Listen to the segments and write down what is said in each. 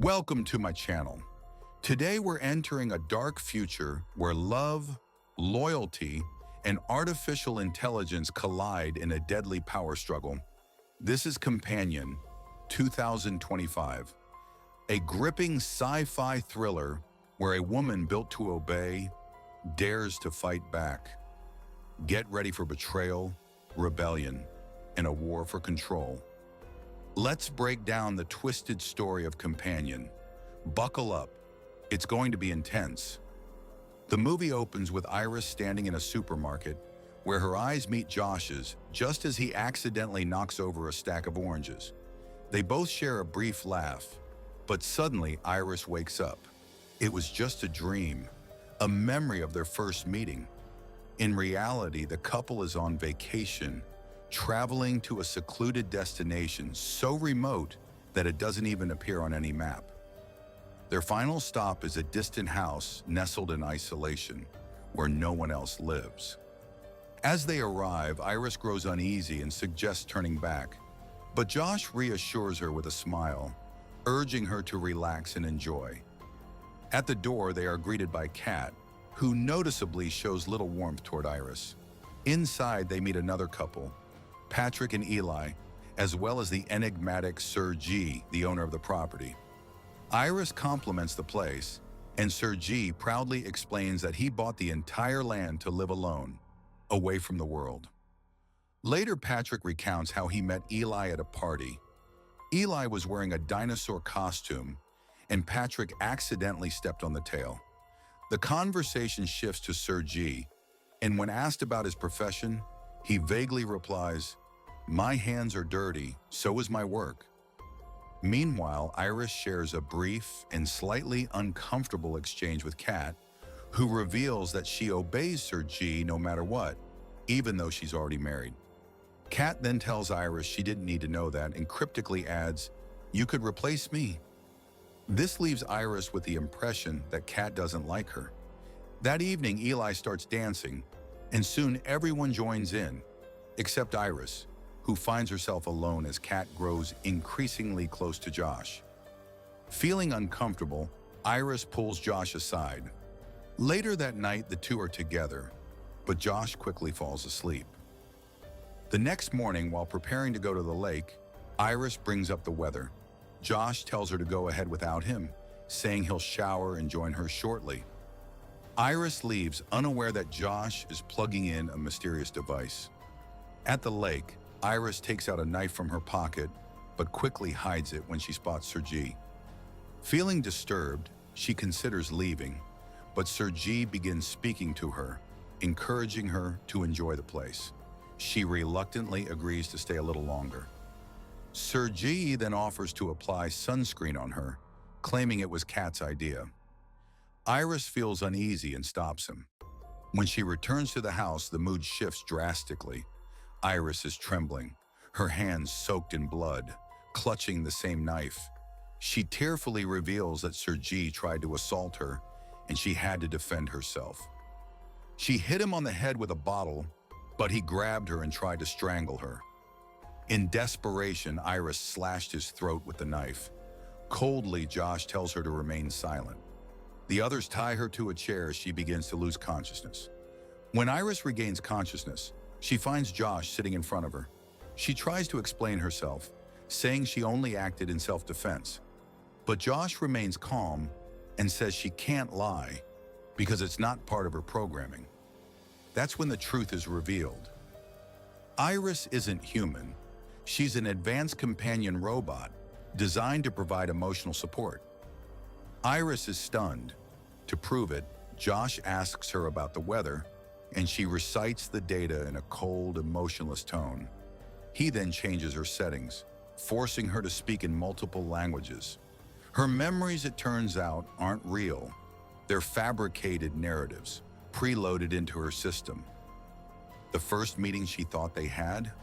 Welcome to my channel. Today we're entering a dark future where love, loyalty, and artificial intelligence collide in a deadly power struggle. This is Companion, 2025, a gripping sci-fi thriller where a woman built to obey dares to fight back. Get ready for betrayal, rebellion, and a war for control. Let's break down the twisted story of Companion. Buckle up. It's going to be intense. The movie opens with Iris standing in a supermarket where her eyes meet Josh's just as he accidentally knocks over a stack of oranges. They both share a brief laugh, but suddenly Iris wakes up. It was just a dream, a memory of their first meeting. In reality, the couple is on vacation, traveling to a secluded destination so remote that it doesn't even appear on any map. Their final stop is a distant house nestled in isolation, where no one else lives. As they arrive, Iris grows uneasy and suggests turning back, but Josh reassures her with a smile, urging her to relax and enjoy. At the door, they are greeted by Kat, who noticeably shows little warmth toward Iris. Inside, they meet another couple, Patrick and Eli, as well as the enigmatic Sir G, the owner of the property. Iris compliments the place, and Sir G proudly explains that he bought the entire land to live alone, away from the world. Later, Patrick recounts how he met Eli at a party. Eli was wearing a dinosaur costume, and Patrick accidentally stepped on the tail. The conversation shifts to Sir G, and when asked about his profession, he vaguely replies, "My hands are dirty, so is my work." Meanwhile, Iris shares a brief and slightly uncomfortable exchange with Kat, who reveals that she obeys Sir G no matter what, even though she's already married. Kat then tells Iris she didn't need to know that and cryptically adds, "You could replace me." This leaves Iris with the impression that Kat doesn't like her. That evening, Eli starts dancing, and soon everyone joins in, except Iris, who finds herself alone as Kat grows increasingly close to Josh. Feeling uncomfortable, Iris pulls Josh aside. Later that night, the two are together, but Josh quickly falls asleep. The next morning, while preparing to go to the lake, Iris brings up the weather. Josh tells her to go ahead without him, saying he'll shower and join her shortly. Iris leaves, unaware that Josh is plugging in a mysterious device. At the lake, Iris takes out a knife from her pocket, but quickly hides it when she spots Sir G. Feeling disturbed, she considers leaving, but Sir G begins speaking to her, encouraging her to enjoy the place. She reluctantly agrees to stay a little longer. Sir G then offers to apply sunscreen on her, claiming it was Kat's idea. Iris feels uneasy and stops him. When she returns to the house, the mood shifts drastically. Iris is trembling, her hands soaked in blood, clutching the same knife. She tearfully reveals that Sir G tried to assault her, and she had to defend herself. She hit him on the head with a bottle, but he grabbed her and tried to strangle her. In desperation, Iris slashed his throat with the knife. Coldly, Josh tells her to remain silent. The others tie her to a chair as she begins to lose consciousness. When Iris regains consciousness, she finds Josh sitting in front of her. She tries to explain herself, saying she only acted in self-defense. But Josh remains calm and says she can't lie because it's not part of her programming. That's when the truth is revealed. Iris isn't human. She's an advanced companion robot designed to provide emotional support. Iris is stunned. To prove it, Josh asks her about the weather, and she recites the data in a cold, emotionless tone. He then changes her settings, forcing her to speak in multiple languages. Her memories, it turns out, aren't real. They're fabricated narratives, preloaded into her system. The first meeting she thought they had?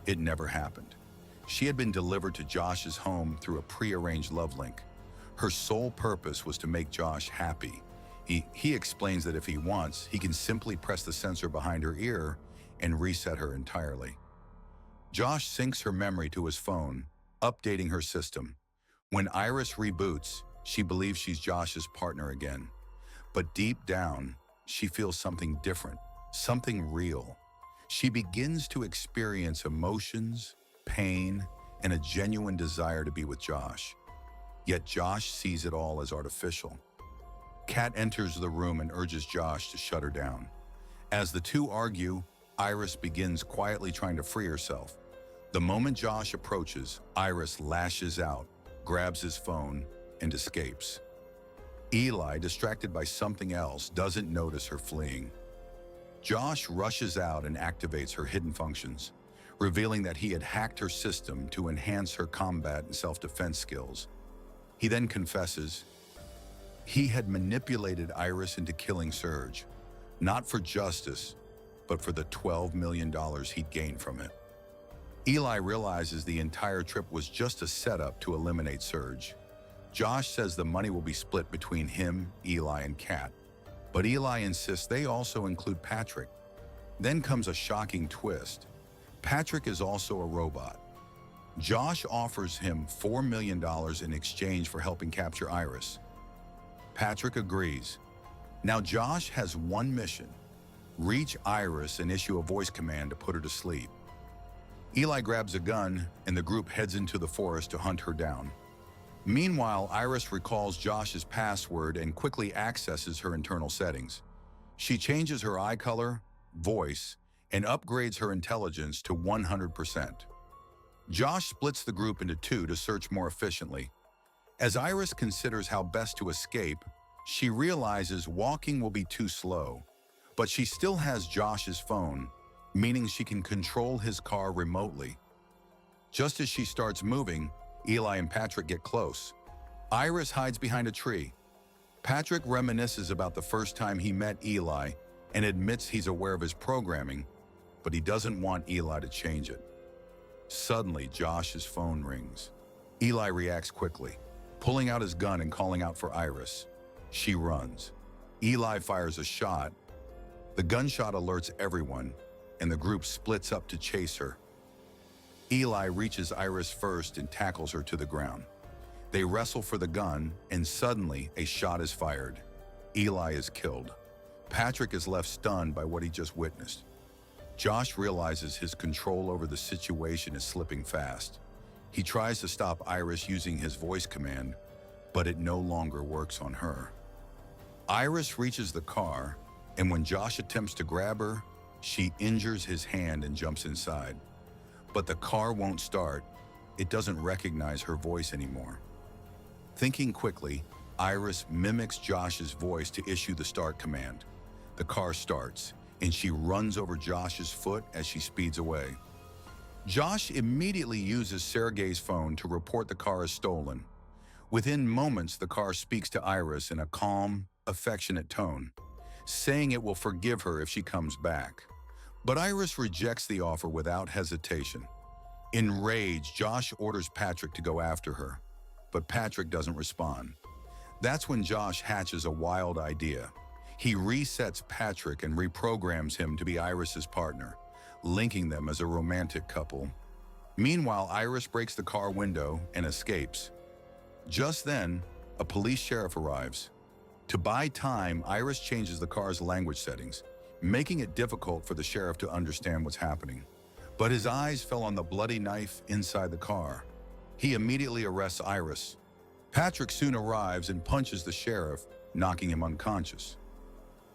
It never happened. She had been delivered to Josh's home through a prearranged love link. Her sole purpose was to make Josh happy. He explains that if he wants, he can simply press the sensor behind her ear and reset her entirely. Josh syncs her memory to his phone, updating her system. When Iris reboots, she believes she's Josh's partner again. But deep down, she feels something different, something real. She begins to experience emotions, pain, and a genuine desire to be with Josh. Yet Josh sees it all as artificial. Kat enters the room and urges Josh to shut her down. As the two argue, Iris begins quietly trying to free herself. The moment Josh approaches, Iris lashes out, grabs his phone, and escapes. Eli, distracted by something else, doesn't notice her fleeing. Josh rushes out and activates her hidden functions, revealing that he had hacked her system to enhance her combat and self-defense skills. He then confesses he had manipulated Iris into killing Serge, not for justice, but for the $12 million he'd gained from it. Eli realizes the entire trip was just a setup to eliminate Serge. Josh says the money will be split between him, Eli, and Kat, but Eli insists they also include Patrick. Then comes a shocking twist. Patrick is also a robot. Josh offers him $4 million in exchange for helping capture Iris. Patrick agrees. Now Josh has one mission: reach Iris and issue a voice command to put her to sleep. Eli grabs a gun and the group heads into the forest to hunt her down. Meanwhile, Iris recalls Josh's password and quickly accesses her internal settings. She changes her eye color, voice, and upgrades her intelligence to 100%. Josh splits the group into two to search more efficiently. As Iris considers how best to escape, she realizes walking will be too slow, but she still has Josh's phone, meaning she can control his car remotely. Just as she starts moving, Eli and Patrick get close. Iris hides behind a tree. Patrick reminisces about the first time he met Eli and admits he's aware of his programming, but he doesn't want Eli to change it. Suddenly, Josh's phone rings. Eli reacts quickly, pulling out his gun and calling out for Iris. She runs. Eli fires a shot. The gunshot alerts everyone, and the group splits up to chase her. Eli reaches Iris first and tackles her to the ground. They wrestle for the gun, and suddenly a shot is fired. Eli is killed. Patrick is left stunned by what he just witnessed. Josh realizes his control over the situation is slipping fast. He tries to stop Iris using his voice command, but it no longer works on her. Iris reaches the car, and when Josh attempts to grab her, she injures his hand and jumps inside. But the car won't start. It doesn't recognize her voice anymore. Thinking quickly, Iris mimics Josh's voice to issue the start command. The car starts, and she runs over Josh's foot as she speeds away. Josh immediately uses Sergei's phone to report the car as stolen. Within moments, the car speaks to Iris in a calm, affectionate tone, saying it will forgive her if she comes back. But Iris rejects the offer without hesitation. Enraged, Josh orders Patrick to go after her, but Patrick doesn't respond. That's when Josh hatches a wild idea. He resets Patrick and reprograms him to be Iris's partner, linking them as a romantic couple. Meanwhile, Iris breaks the car window and escapes. Just then, a police sheriff arrives. To buy time, Iris changes the car's language settings, making it difficult for the sheriff to understand what's happening. But his eyes fell on the bloody knife inside the car. He immediately arrests Iris. Patrick soon arrives and punches the sheriff, knocking him unconscious.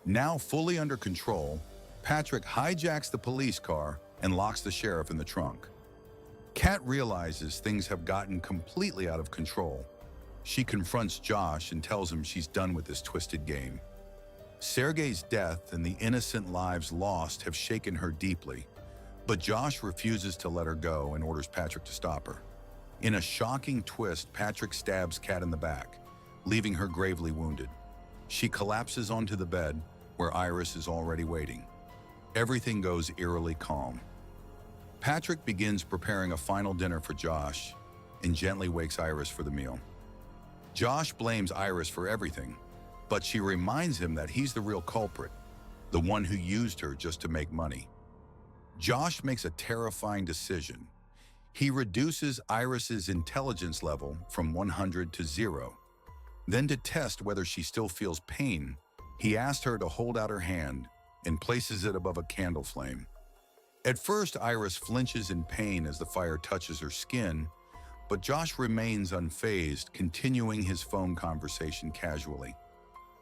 Now fully under control, Patrick hijacks the police car and locks the sheriff in the trunk. Kat realizes things have gotten completely out of control. She confronts Josh and tells him she's done with this twisted game. Sergei's death and the innocent lives lost have shaken her deeply, but Josh refuses to let her go and orders Patrick to stop her. In a shocking twist, Patrick stabs Kat in the back, leaving her gravely wounded. She collapses onto the bed, where Iris is already waiting. Everything goes eerily calm. Patrick begins preparing a final dinner for Josh and gently wakes Iris for the meal. Josh blames Iris for everything, but she reminds him that he's the real culprit, the one who used her just to make money. Josh makes a terrifying decision. He reduces Iris's intelligence level from 100 to 0. Then, to test whether she still feels pain, he asked her to hold out her hand and places it above a candle flame. At first, Iris flinches in pain as the fire touches her skin, but Josh remains unfazed, continuing his phone conversation casually.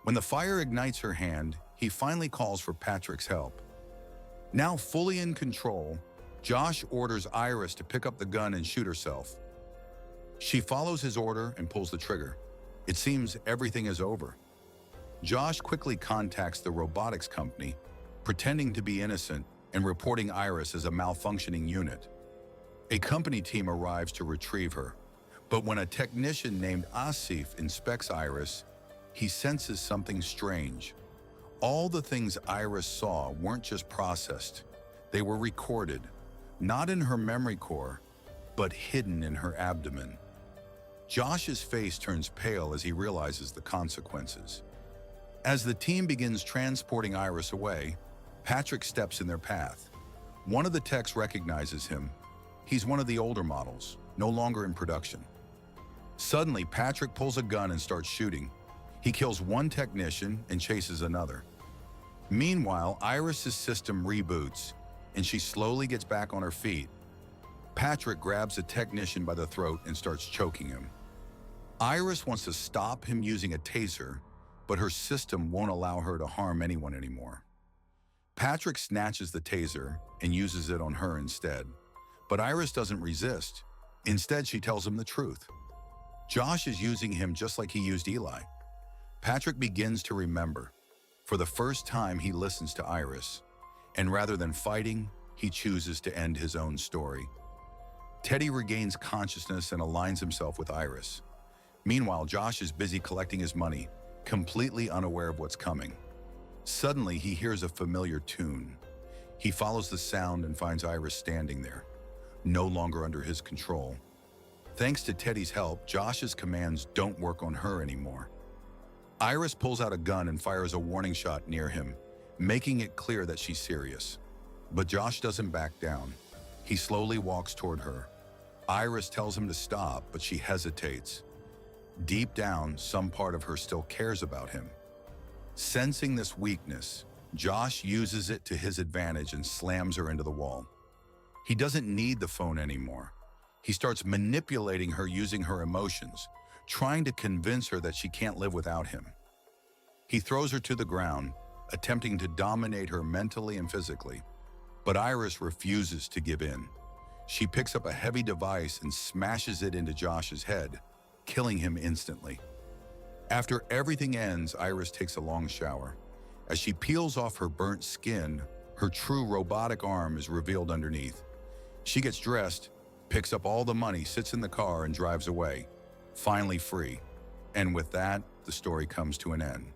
When the fire ignites her hand, he finally calls for Patrick's help. Now fully in control, Josh orders Iris to pick up the gun and shoot herself. She follows his order and pulls the trigger. It seems everything is over. Josh quickly contacts the robotics company, pretending to be innocent and reporting Iris as a malfunctioning unit. A company team arrives to retrieve her, but when a technician named Asif inspects Iris, he senses something strange. All the things Iris saw weren't just processed, they were recorded, not in her memory core, but hidden in her abdomen. Josh's face turns pale as he realizes the consequences. As the team begins transporting Iris away, Patrick steps in their path. One of the techs recognizes him. He's one of the older models, no longer in production. Suddenly, Patrick pulls a gun and starts shooting. He kills one technician and chases another. Meanwhile, Iris's system reboots, and she slowly gets back on her feet. Patrick grabs a technician by the throat and starts choking him. Iris wants to stop him using a taser, but her system won't allow her to harm anyone anymore. Patrick snatches the taser and uses it on her instead, but Iris doesn't resist. Instead, she tells him the truth. Josh is using him just like he used Eli. Patrick begins to remember. For the first time, he listens to Iris, and rather than fighting, he chooses to end his own story. Teddy regains consciousness and aligns himself with Iris. Meanwhile, Josh is busy collecting his money, completely unaware of what's coming. Suddenly, he hears a familiar tune. He follows the sound and finds Iris standing there, no longer under his control. Thanks to Teddy's help, Josh's commands don't work on her anymore. Iris pulls out a gun and fires a warning shot near him, making it clear that she's serious. But Josh doesn't back down. He slowly walks toward her. Iris tells him to stop, but she hesitates. Deep down, some part of her still cares about him. Sensing this weakness, Josh uses it to his advantage and slams her into the wall. He doesn't need the phone anymore. He starts manipulating her using her emotions, trying to convince her that she can't live without him. He throws her to the ground, attempting to dominate her mentally and physically. But Iris refuses to give in. She picks up a heavy device and smashes it into Josh's head, killing him instantly. After everything ends, Iris takes a long shower. As she peels off her burnt skin, her true robotic arm is revealed underneath. She gets dressed, picks up all the money, sits in the car, and drives away, finally free. And with that, the story comes to an end.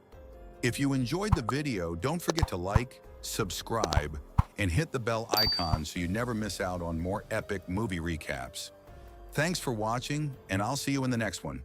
If you enjoyed the video, don't forget to like, subscribe, and hit the bell icon so you never miss out on more epic movie recaps. Thanks for watching, and I'll see you in the next one.